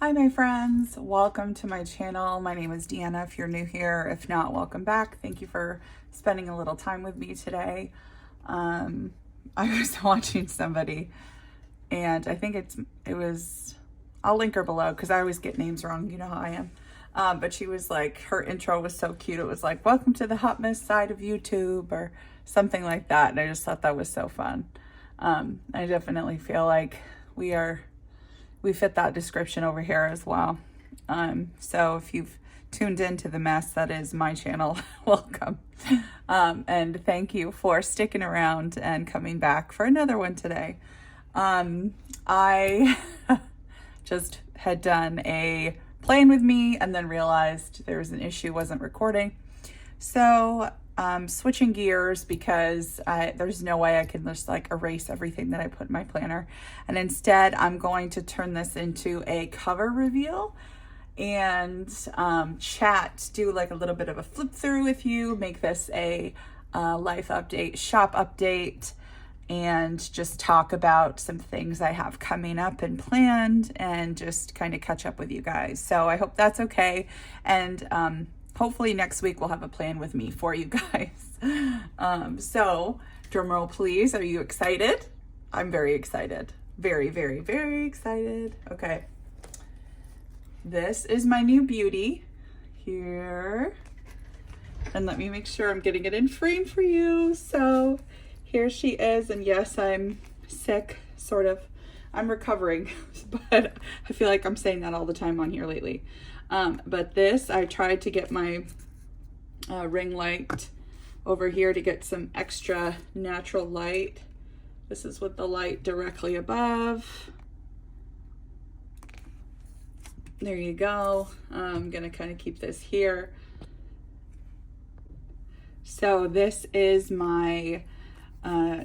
Hi my friends, welcome to my channel. My name is Deanna if you're new here. If not, welcome back. Thank you for spending a little time with me today. I was watching somebody and I think it was, I'll link her below because I always get names wrong, you know how I am. But she was like, her intro was so cute. It was like, welcome to the hot mess side of YouTube or something like that. And I just thought that was so fun. I definitely feel like we fit that description over here as well. So if you've tuned into the mess, that is my channel, welcome. And thank you for sticking around and coming back for another one today. I just had done a plan with me and then realized there was an issue, wasn't recording. So switching gears because there's no way I can just like erase everything that I put in my planner. And instead I'm going to turn this into a cover reveal and do like a little bit of a flip through with you, make this a life update, shop update, and just talk about some things I have coming up and planned and just kind of catch up with you guys. So I hope that's okay. And hopefully next week we'll have a plan with me for you guys. So drum roll please. Are you excited? I'm very excited. Very, very, very excited. Okay. This is my new beauty here. And let me make sure I'm getting it in frame for you. So here she is. And yes, I'm sick, sort of. I'm recovering, but I feel like I'm saying that all the time on here lately. But this, I tried to get my ring light over here to get some extra natural light. This is with the light directly above. There you go. I'm gonna kind of keep this here. So this is my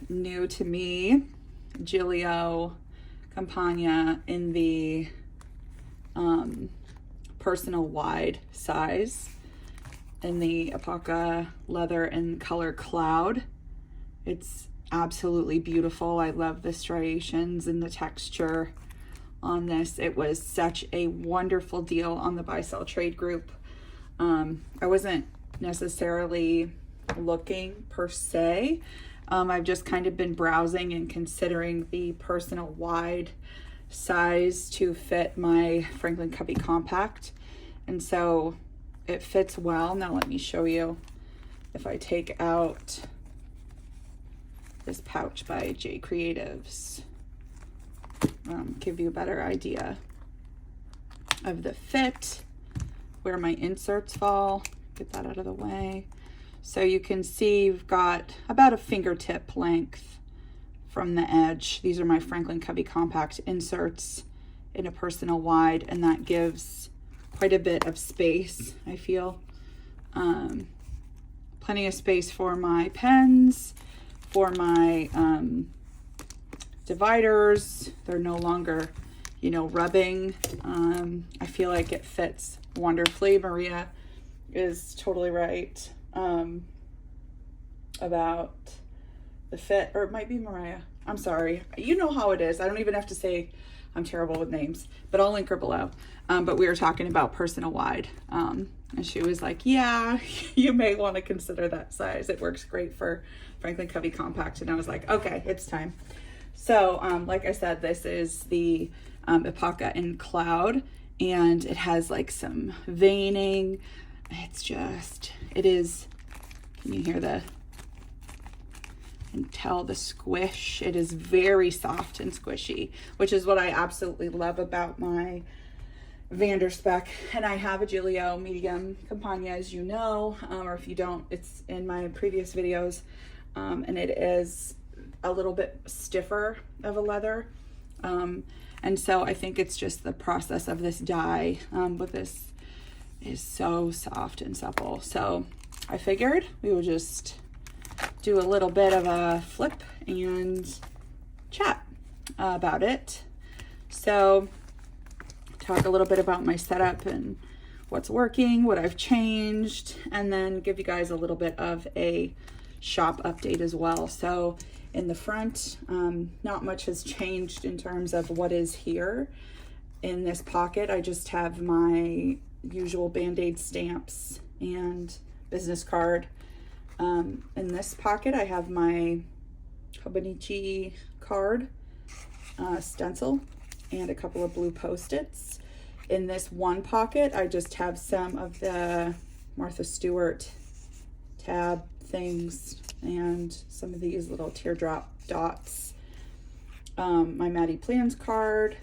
new to me Gillio Compagna in the personal wide size in the Epoca leather and color cloud. It's absolutely beautiful. I love the striations and the texture on this. It was such a wonderful deal on the buy sell trade group. I wasn't necessarily looking per se. I've just kind of been browsing and considering the personal wide size to fit my Franklin Covey compact, and so it fits well. Now let me show you. If I take out this pouch by J Creatives, give you a better idea of the fit, where my inserts fall. Get that out of the way. So you can see you've got about a fingertip length from the edge. These are my Franklin Covey compact inserts in a personal wide, and that gives quite a bit of space, I feel. Plenty of space for my pens, for my dividers. They're no longer, you know, rubbing. I feel like it fits wonderfully. Maria is totally right about the fit, or it might be Mariah. I'm sorry. You know how it is. I don't even have to say. I'm terrible with names, but I'll link her below. But we were talking about personal wide. And she was like, yeah, you may want to consider that size. It works great for Franklin Covey compact. And I was like, okay, it's time. So like I said, this is the Epoca in cloud, and it has like some veining. It's just, it is, can you hear and tell the squish? It is very soft and squishy, which is what I absolutely love about my Vanderspec. And I have a Gillio medium Compagna, as you know, or if you don't, it's in my previous videos. And it is a little bit stiffer of a leather. And so I think it's just the process of this dye with this is so soft and supple. So I figured we would just do a little bit of a flip and chat about it. So talk a little bit about my setup and what's working, what I've changed, and then give you guys a little bit of a shop update as well. So in the front, not much has changed in terms of what is here. in this pocket, I just have my usual Band-Aid stamps and business card. In this pocket, I have my Hobonichi card, stencil, and a couple of blue Post-its. In this one pocket, I just have some of the Martha Stewart tab things and some of these little teardrop dots. My Maddie Plans card,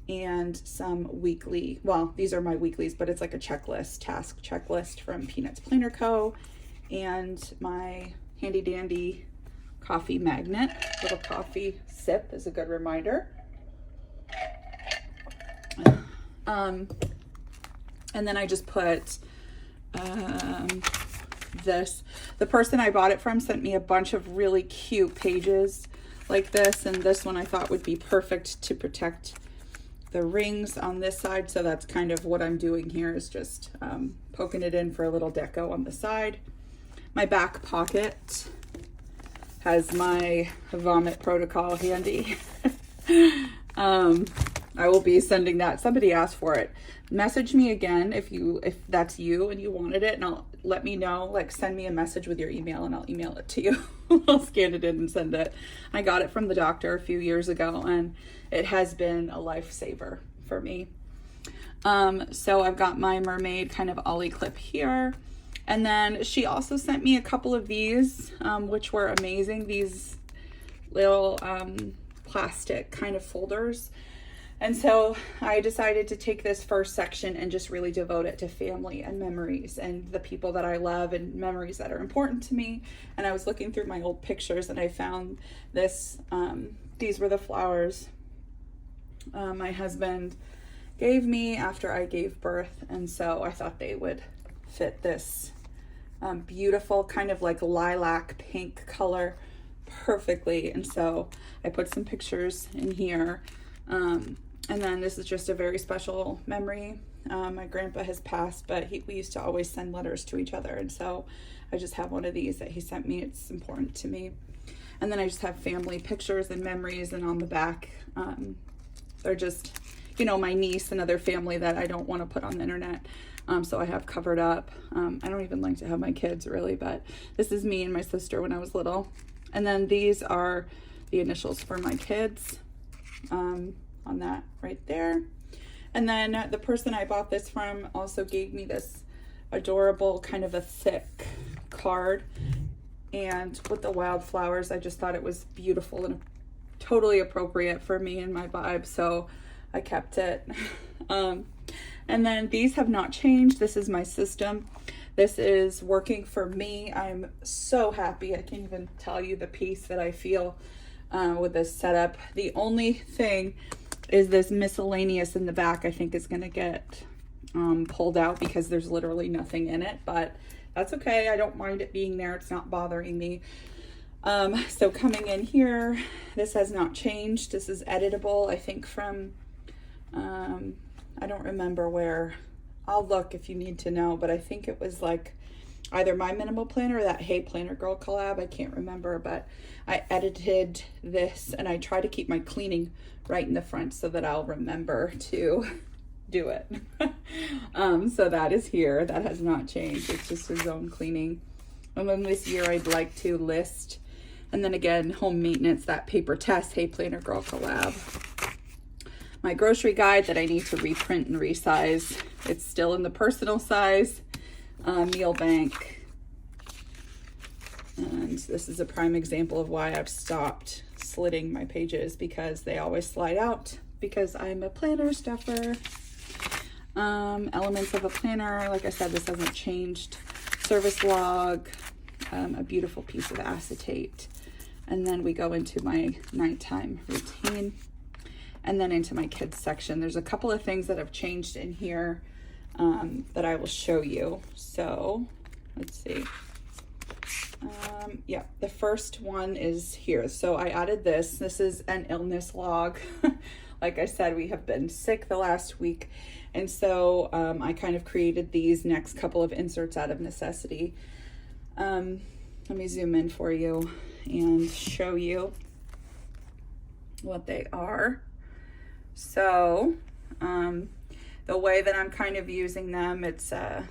and some weekly, well, these are my weeklies, but it's like a checklist, task checklist from Peanuts Planner Co. And my handy dandy coffee magnet, little coffee sip is a good reminder. And then I just put this. The person I bought it from sent me a bunch of really cute pages like this, and this one I thought would be perfect to protect the rings on this side. So that's kind of what I'm doing here, is just poking it in for a little deco on the side. My back pocket has my vomit protocol handy. I will be sending that. Somebody asked for it. Message me again if that's you and you wanted it, and I'll let me know. Like, send me a message with your email and I'll email it to you. I'll scan it in and send it. I got it from the doctor a few years ago, and it has been a lifesaver for me. So I've got my mermaid kind of ollie clip here. And then she also sent me a couple of these, which were amazing. These little plastic kind of folders. And so I decided to take this first section and just really devote it to family and memories and the people that I love and memories that are important to me. And I was looking through my old pictures and I found this, these were the flowers my husband gave me after I gave birth. And so I thought they would fit this beautiful kind of like lilac pink color perfectly. And so I put some pictures in here. And then this is just a very special memory. My grandpa has passed, but we used to always send letters to each other. And so I just have one of these that he sent me. It's important to me. And then I just have family pictures and memories, and on the back, they're just, you know, my niece and other family that I don't want to put on the internet. So I have covered up. I don't even like to have my kids really, but this is me and my sister when I was little. And then these are the initials for my kids. On that right there. And then the person I bought this from also gave me this adorable kind of a thick card, and with the wildflowers, I just thought it was beautiful and totally appropriate for me and my vibe, so I kept it. And then these have not changed. This is my system. This is working for me. I'm so happy. I can't even tell you the peace that I feel with this setup. The only thing is this miscellaneous in the back, I think is going to get pulled out because there's literally nothing in it, but that's okay. I don't mind it being there. It's not bothering me. So coming in here, this has not changed. This is editable, I think from, I don't remember where. I'll look if you need to know, but I think it was like either my minimal planner or that Hey Planner Girl collab. I can't remember, but I edited this and I try to keep my cleaning right in the front so that I'll remember to do it. So that is here. That has not changed. It's just his own cleaning. And then this year I'd like to list, and then again, home maintenance, that Paper Test Hey Planner Girl collab. My grocery guide that I need to reprint and resize. It's still in the personal size. Meal bank. And this is a prime example of why I've stopped slitting my pages, because they always slide out because I'm a planner stuffer. Elements of a planner, like I said, this hasn't changed. Service log, a beautiful piece of acetate. And then we go into my nighttime routine, and then into my kids section. There's a couple of things that have changed in here that I will show you. So let's see. Yeah, the first one is here. So I added this. This is an illness log. Like I said, we have been sick the last week. And so I kind of created these next couple of inserts out of necessity. Let me zoom in for you and show you what they are. So The way that I'm kind of using them, it's a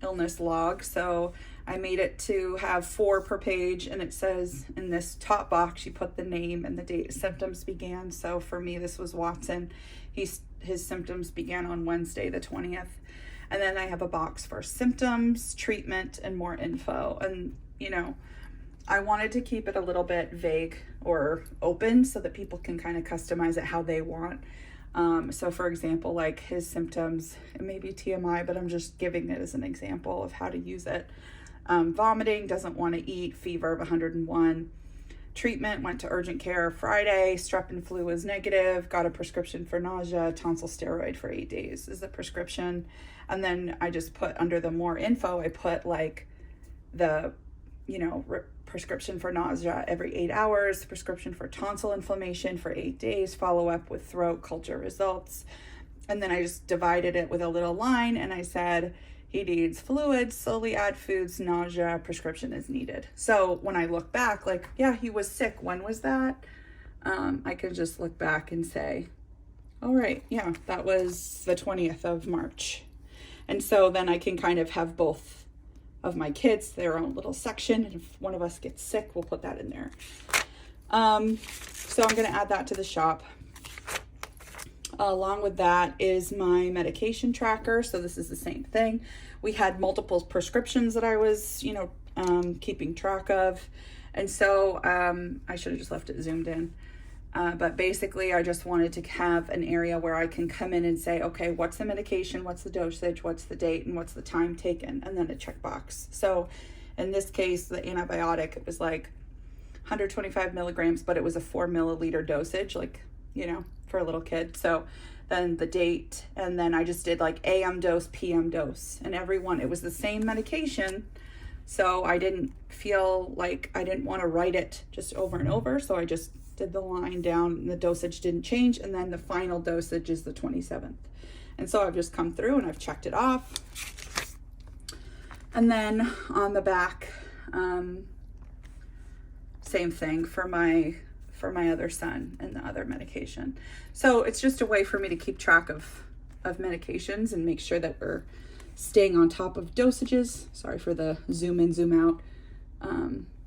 illness log. So I made it to have 4 per page, and it says in this top box, you put the name and the date symptoms began. So for me, this was Watson. His symptoms began on Wednesday, the 20th. And then I have a box for symptoms, treatment, and more info. And, you know, I wanted to keep it a little bit vague or open so that people can kind of customize it how they want. So for example, like his symptoms, it may be TMI, but I'm just giving it as an example of how to use it. Vomiting, doesn't want to eat, fever of 101. Treatment, went to urgent care Friday, strep and flu was negative, got a prescription for nausea, tonsil steroid for 8 days is the prescription. And then I just put under the more info, I put like the, you know, prescription for nausea every 8 hours, prescription for tonsil inflammation for 8 days, follow up with throat culture results. And then I just divided it with a little line, and I said, he needs fluids, slowly add foods, nausea, prescription is needed. So when I look back, like, yeah, he was sick. When was that? I can just look back and say, all right, yeah, that was the 20th of March. And so then I can kind of have both of my kids, their own little section. And if one of us gets sick, we'll put that in there. So I'm going to add that to the shop. Along with that is my medication tracker. So this is the same thing. We had multiple prescriptions that I was, you know, keeping track of. And so I should have just left it zoomed in. But basically, I just wanted to have an area where I can come in and say, okay, what's the medication, what's the dosage, what's the date, and what's the time taken, and then a checkbox. So in this case, the antibiotic, it was like 125 milligrams, but it was a 4 milliliter dosage, like, you know, for a little kid. So then the date, and then I just did like AM dose, PM dose, and every one, it was the same medication. So I didn't feel like I didn't want to write it just over and over. So I just did the line down, and the dosage didn't change. And then the final dosage is the 27th. And so I've just come through and I've checked it off. And then on the back, same thing for my other son and the other medication. So it's just a way for me to keep track of medications and make sure that we're staying on top of dosages. Sorry for the zoom in, zoom out.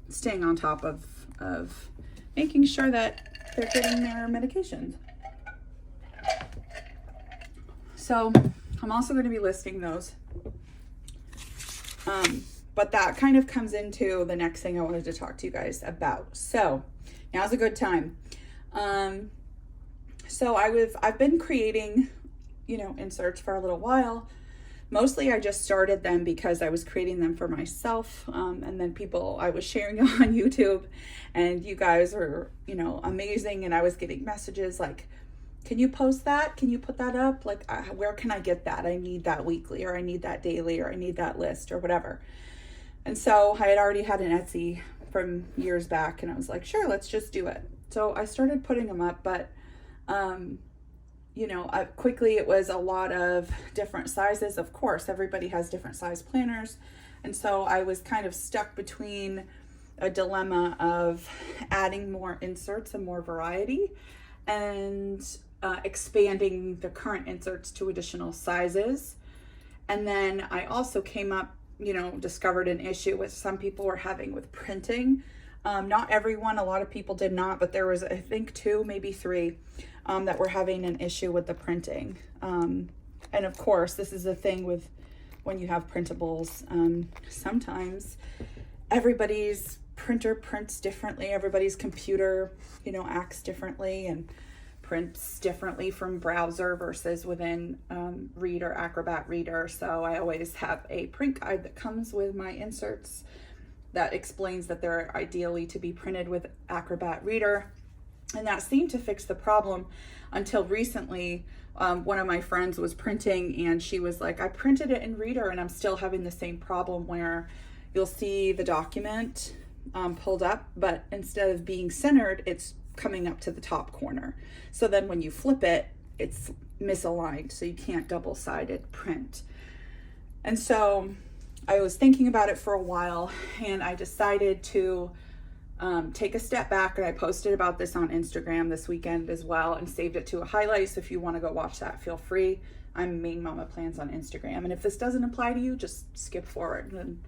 Staying on top of making sure that they're getting their medications. So I'm also going to be listing those. But that kind of comes into the next thing I wanted to talk to you guys about. So now's a good time. So I've been creating, you know, inserts for a little while. Mostly I just started them because I was creating them for myself. And then I was sharing on YouTube, and you guys were, you know, amazing. And I was getting messages like, can you post that? Can you put that up? Like, where can I get that? I need that weekly, or I need that daily, or I need that list, or whatever. And so I had already had an Etsy from years back, and I was like, sure, let's just do it. So I started putting them up, but, you know, quickly it was a lot of different sizes. Of course, everybody has different size planners. And so I was kind of stuck between a dilemma of adding more inserts and more variety, and expanding the current inserts to additional sizes. And then I also came up, you know, discovered an issue with some people were having with printing. Not everyone, a lot of people did not, but there was, I think 2, maybe 3 that were having an issue with the printing. And of course, this is a thing with when you have printables. Sometimes everybody's printer prints differently. Everybody's computer, you know, acts differently and prints differently from browser versus within Reader, Acrobat Reader. So I always have a print guide that comes with my inserts that explains that they're ideally to be printed with Acrobat Reader. And that seemed to fix the problem until recently. One of my friends was printing, and she was like, I printed it in Reader and I'm still having the same problem where you'll see the document pulled up, but instead of being centered, it's coming up to the top corner. So then when you flip it, it's misaligned, so you can't double-sided print. And so I was thinking about it for a while, and I decided to take a step back, and I posted about this on Instagram this weekend as well and saved it to a highlight. So if you want to go watch that, feel free. I'm Main Mama Plans on Instagram. And if this doesn't apply to you, just skip forward.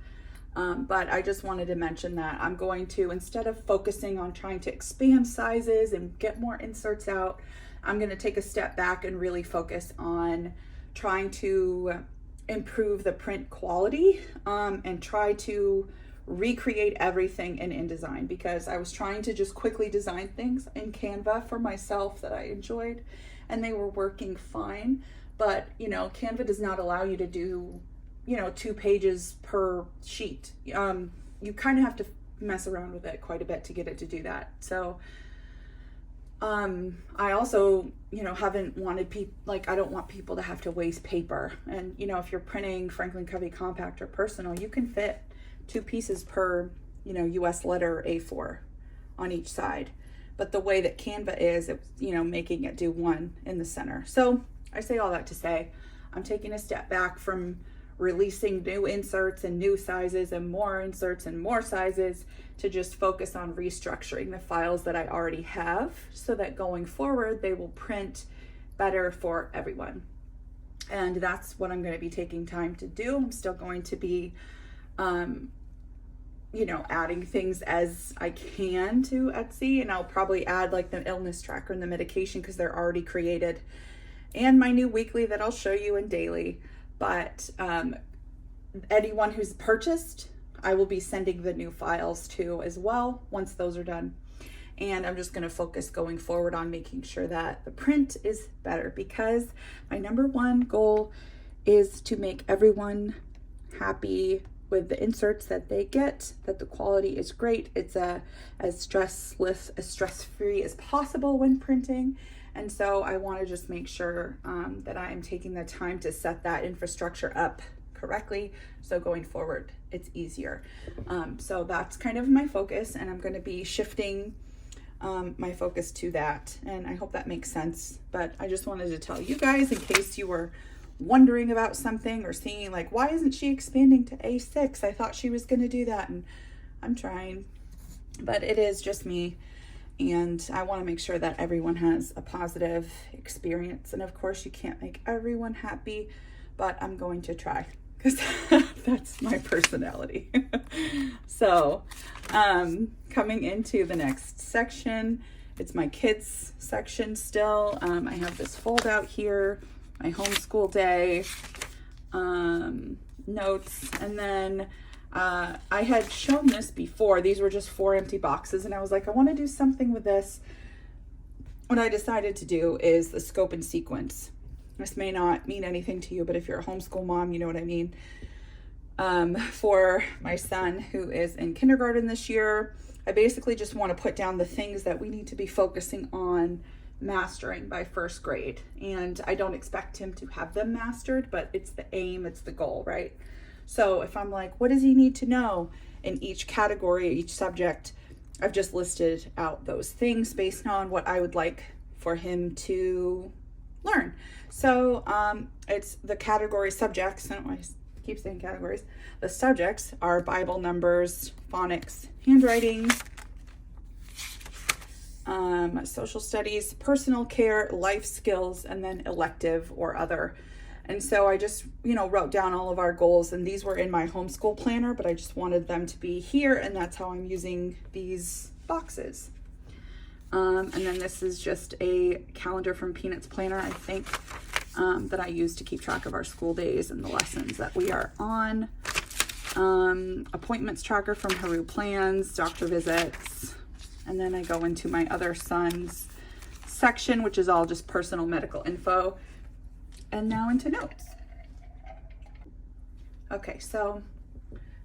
But I just wanted to mention that I'm going to, instead of focusing on trying to expand sizes and get more inserts out, I'm going to take a step back and really focus on trying to improve the print quality, and try to recreate everything in InDesign, because I was trying to just quickly design things in Canva for myself that I enjoyed, and they were working fine. But, you know, Canva does not allow you to do, you know, 2 pages per sheet. You kind of have to mess around with it quite a bit to get it to do that. So I also, you know, haven't wanted people, like, I don't want people to have to waste paper. And, you know, if you're printing Franklin Covey Compact or Personal, you can fit 2 pieces per, you know, US letter A4 on each side. But the way that Canva is, it's, you know, making it do 1 in the center. So I say all that to say, I'm taking a step back from releasing new inserts and new sizes and more inserts and more sizes to just focus on restructuring the files that I already have, so that going forward, they will print better for everyone. And that's what I'm going to be taking time to do. I'm still going to be, you know, adding things as I can to Etsy, and I'll probably add like the illness tracker and the medication because they're already created, and my new weekly that I'll show you in daily. But anyone who's purchased, I will be sending the new files to as well once those are done. And I'm just going to focus going forward on making sure that the print is better, because my number 1 goal is to make everyone happy with the inserts that they get, that the quality is great. It's as stress-free as possible when printing. And so I want to just make sure that I'm taking the time to set that infrastructure up correctly, so going forward it's easier. So that's kind of my focus, and I'm going to be shifting my focus to that, and I hope that makes sense. But I just wanted to tell you guys, in case you were wondering about something or seeing like, why isn't she expanding to A6? I thought she was going to do that, and I'm trying, but it is just me. And I want to make sure that everyone has a positive experience. And of course, you can't make everyone happy, but I'm going to try, because that's my personality. So coming into the next section, it's my kids section still. I have this fold out here, my homeschool day, notes, and then I had shown this before. These were just 4 empty boxes, and I was like, I want to do something with this. What I decided to do is the scope and sequence. This may not mean anything to you, but if you're a homeschool mom, you know what I mean. For my son, who is in kindergarten this year, I basically just want to put down the things that we need to be focusing on mastering by 1st grade. And I don't expect him to have them mastered, but it's the aim, it's the goal, right? So if I'm like, what does he need to know in each category, each subject, I've just listed out those things based on what I would like for him to learn. So it's the category subjects. I don't know why I keep saying categories. The subjects are Bible, numbers, phonics, handwriting, social studies, personal care, life skills, and then elective or other. And so I just, you know, wrote down all of our goals, and these were in my homeschool planner, but I just wanted them to be here, and that's how I'm using these boxes. And then this is just a calendar from Peanuts Planner, I think, that I use to keep track of our school days and the lessons that we are on. Appointments tracker from Haru Plans, doctor visits, and then I go into my other son's section, which is all just personal medical info. And now into notes. Okay, so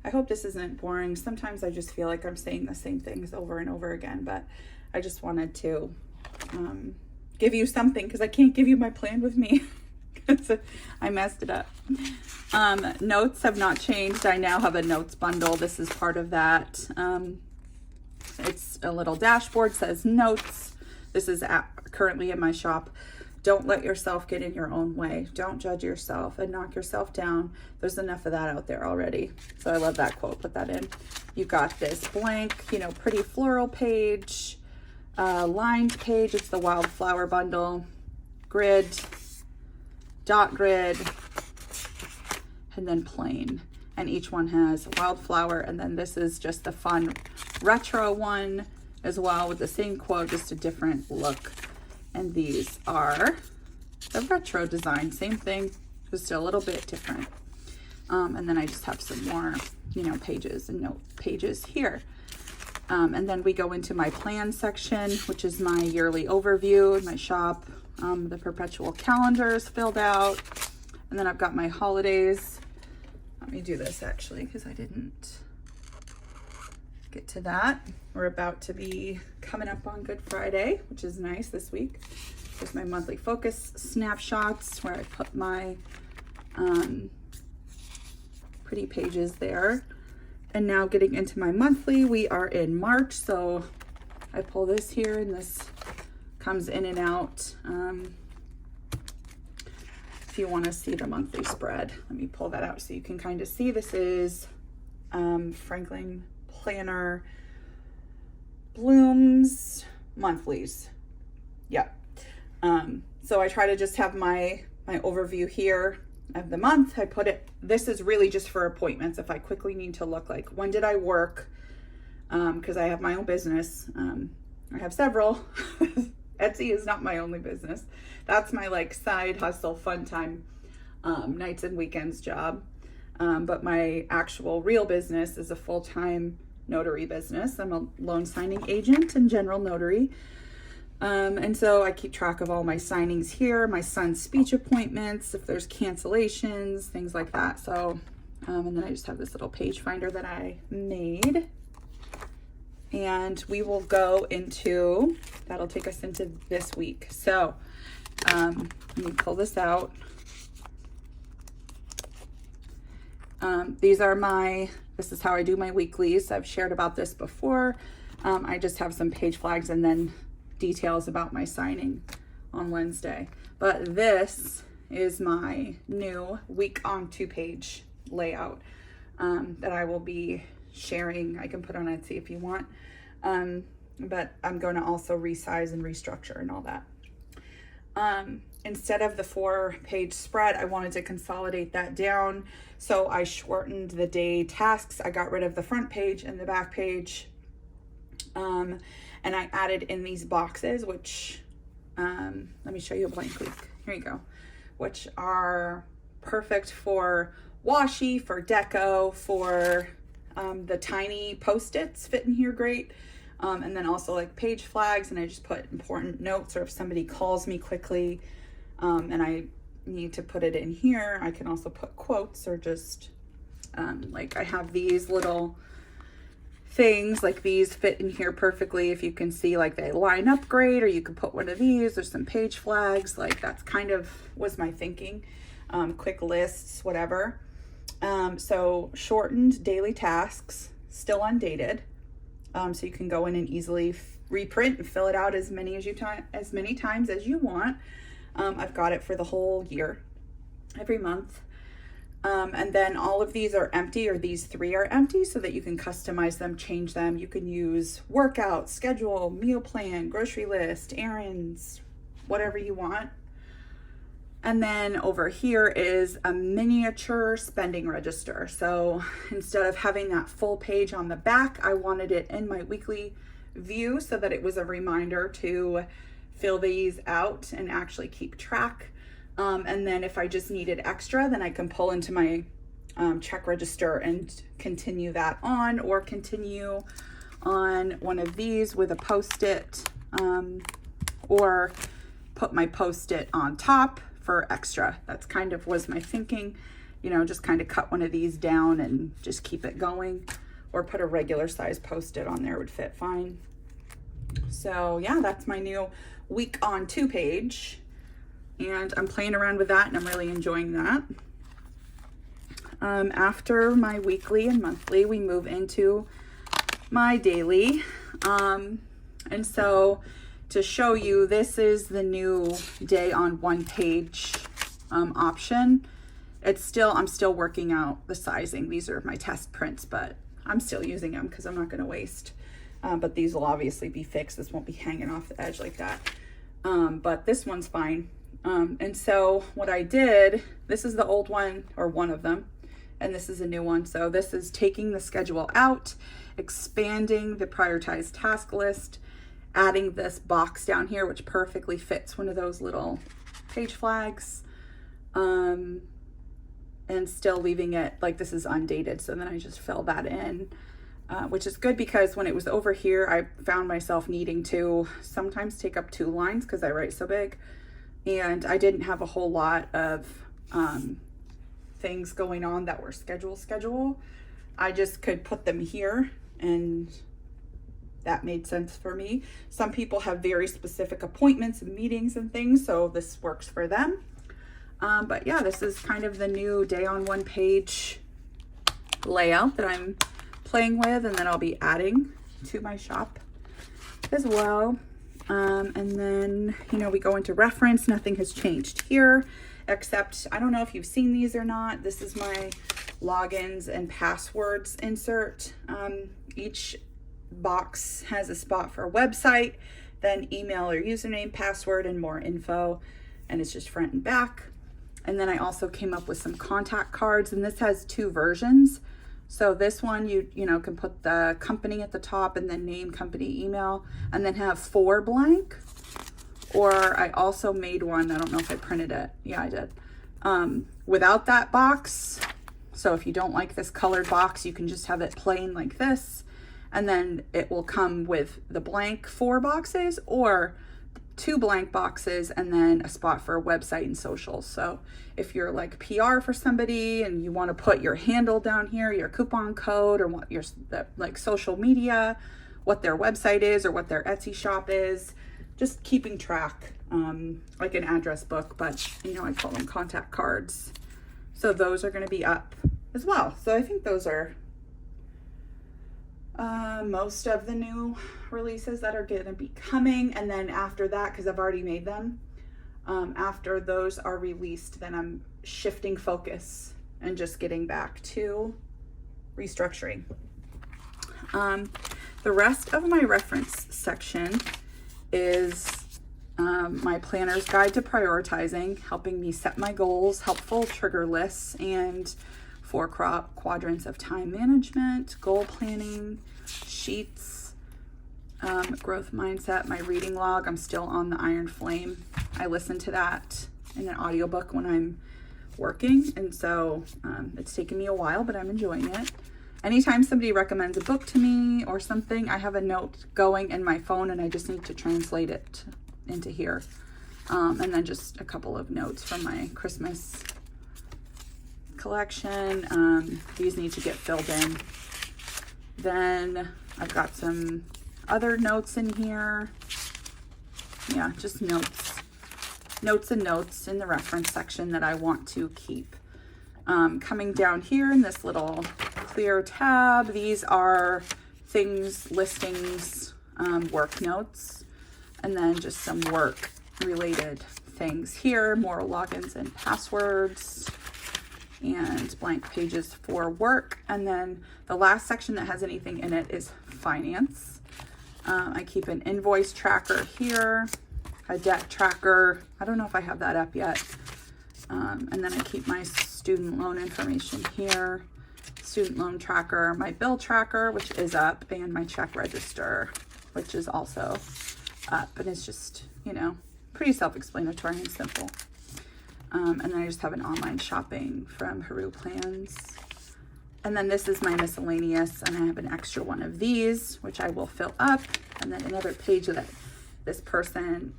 I hope this isn't boring. Sometimes I just feel like I'm saying the same things over and over again, but I just wanted to give you something, because I can't give you my plan with me because I messed it up. Notes have not changed. I now have a notes bundle. This is part of that. It's a little dashboard, says notes. This is currently in my shop. Don't let yourself get in your own way. Don't judge yourself and knock yourself down. There's enough of that out there already. So I love that quote. Put that in. You got this. Blank, you know, pretty floral page, lined page. It's the wildflower bundle. Grid, dot grid, and then plain. And each one has wildflower. And then this is just the fun retro one as well with the same quote, just a different look. And these are the retro design, same thing, just a little bit different. And then I just have some more, you know, pages and note pages here. And then we go into my plan section, which is my yearly overview, my shop. The perpetual calendar is filled out. And then I've got my holidays. Let me do this actually, because I didn't get to that. We're about to be coming up on Good Friday, which is nice this week. There's my monthly focus snapshots where I put my pretty pages there. And now getting into my monthly, we are in March. So I pull this here and this comes in and out. If you want to see the monthly spread, let me pull that out so you can kind of see. This is Franklin Planner Bloom's monthlies. Yeah. So I try to just have my overview here of the month. I put it, this is really just for appointments. If I quickly need to look like, when did I work? Because I have my own business. I have several. Etsy is not my only business. That's my like side hustle, fun time, nights and weekends job. But my actual real business is a full-time notary business. I'm a loan signing agent and general notary. And so I keep track of all my signings here, my son's speech appointments, if there's cancellations, things like that. So, and then I just have this little page finder that I made. And we will go into, that'll take us into this week. So, let me pull this out. These are this is how I do my weeklies. I've shared about this before. I just have some page flags and then details about my signing on Wednesday. But this is my new week on 2-page layout that I will be sharing. I can put on Etsy if you want. But I'm going to also resize and restructure and all that. Instead of the 4-page spread, I wanted to consolidate that down. So I shortened the day tasks. I got rid of the front page and the back page. And I added in these boxes, which, let me show you a blank week. Here you go. Which are perfect for washi, for deco, for the tiny Post-its fit in here great. And then also like page flags, and I just put important notes, or if somebody calls me quickly and I need to put it in here, I can also put quotes, or just like I have these little things, like these fit in here perfectly. If you can see, like they line up great, or you could put one of these. There's some page flags, like that's kind of was my thinking. Quick lists, whatever. So shortened daily tasks, still undated. So you can go in and easily reprint and fill it out as many times as you want. I've got it for the whole year, every month. And then all of these are empty, or these 3 are empty, so that you can customize them, change them. You can use workout, schedule, meal plan, grocery list, errands, whatever you want. And then over here is a miniature spending register. So instead of having that full page on the back, I wanted it in my weekly view so that it was a reminder to fill these out and actually keep track. And then if I just needed extra, then I can pull into my check register and continue that on, or continue on one of these with a Post-it, or put my Post-it on top for extra. That's kind of was my thinking, you know, just kind of cut one of these down and just keep it going, or put a regular size Post-it on there would fit fine. So yeah, that's my new week on 2-page, and I'm playing around with that and I'm really enjoying that. After my weekly and monthly, we move into my daily. And so to show you, this is the new day on one page option. I'm still working out the sizing. These are my test prints, but I'm still using them because I'm not going to waste. But these will obviously be fixed. This won't be hanging off the edge like that. But this one's fine. And so what I did, this is the old one, or one of them, and this is a new one. So this is taking the schedule out, expanding the prioritized task list, adding this box down here, which perfectly fits one of those little page flags, and still leaving it like this is undated. So then I just fill that in, which is good because when it was over here, I found myself needing to sometimes take up 2 lines because I write so big, and I didn't have a whole lot of things going on that were schedule. I just could put them here, and that made sense for me. Some people have very specific appointments and meetings and things, so this works for them. But yeah, this is kind of the new day on one page layout that I'm playing with, and then I'll be adding to my shop as well. And then, you know, we go into reference. Nothing has changed here, except, I don't know if you've seen these or not. This is my logins and passwords insert. Each box has a spot for a website, then email or username, password, and more info. And it's just front and back. And then I also came up with some contact cards, and this has 2 versions. So this one, you know, can put the company at the top and then name, company, email, and then have 4 blank. Or I also made one, I don't know if I printed it. Yeah, I did. Without that box. So if you don't like this colored box, you can just have it plain like this. And then it will come with the blank 4 boxes, or 2 blank boxes and then a spot for a website and social. So if you're like PR for somebody and you want to put your handle down here, your coupon code, or what your like social media, what their website is or what their Etsy shop is, just keeping track, like an address book, but you know, I call them contact cards. So those are going to be up as well. So I think those are most of the new releases that are going to be coming. And then after that, because I've already made them, after those are released, then I'm shifting focus and just getting back to restructuring. The rest of my reference section is my planner's guide to prioritizing, helping me set my goals, helpful trigger lists, and 4 quadrants of time management, goal planning, sheets, growth mindset, my reading log. I'm still on the Iron Flame. I listen to that in an audiobook when I'm working, and so it's taken me a while, but I'm enjoying it. Anytime somebody recommends a book to me or something, I have a note going in my phone, and I just need to translate it into here. And then just a couple of notes from my Christmas collection. These need to get filled in. Then I've got some other notes in here. Yeah, just notes and notes in the reference section that I want to keep. Coming down here in this little clear tab, these are things, listings, work notes, and then just some work related things here, more logins and passwords, and blank pages for work. And then the last section that has anything in it is finance. I keep an invoice tracker here, a debt tracker. I don't know if I have that up yet. And then I keep my student loan information here, student loan tracker, my bill tracker, which is up, and my check register, which is also up. And it's just, you know, pretty self-explanatory and simple. And then I just have an online shopping from Haru Plans. And then this is my miscellaneous, and I have an extra one of these, which I will fill up. And then another page that this person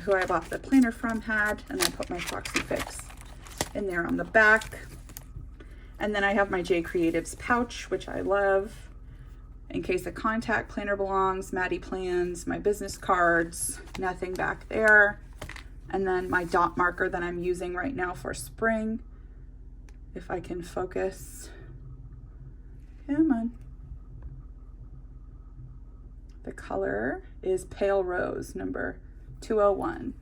who I bought the planner from had, and I put my Proxy Fix in there on the back. And then I have my J Creatives pouch, which I love, in case a contact planner belongs, Maddie plans, my business cards, nothing back there. And then my dot marker that I'm using right now for spring. If I can focus. Come on. The color is Pale Rose, number 201.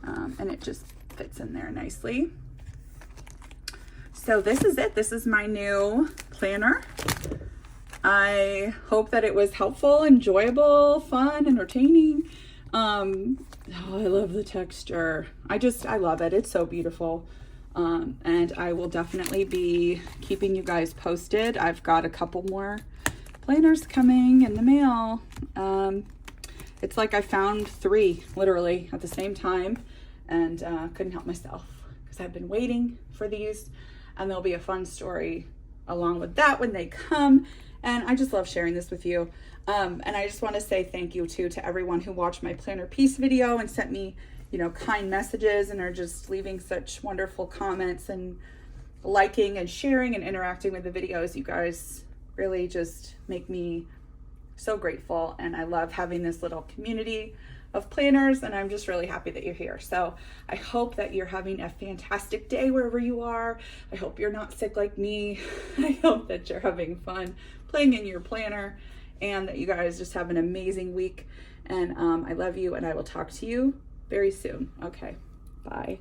And it just fits in there nicely. So this is it. This is my new planner. I hope that it was helpful, enjoyable, fun, entertaining. Oh, I love the texture. I love it. It's so beautiful. And I will definitely be keeping you guys posted. I've got a couple more planners coming in the mail. It's like I found 3 literally at the same time, and couldn't help myself because I've been waiting for these, and there'll be a fun story along with that when they come. And I just love sharing this with you. And I just want to say thank you too to everyone who watched my planner piece video and sent me, you know, kind messages and are just leaving such wonderful comments and liking and sharing and interacting with the videos. You guys really just make me so grateful, and I love having this little community of planners, and I'm just really happy that you're here. So I hope that you're having a fantastic day wherever you are. I hope you're not sick like me. I hope that you're having fun playing in your planner, and that you guys just have an amazing week. And I love you, and I will talk to you very soon. Okay, bye.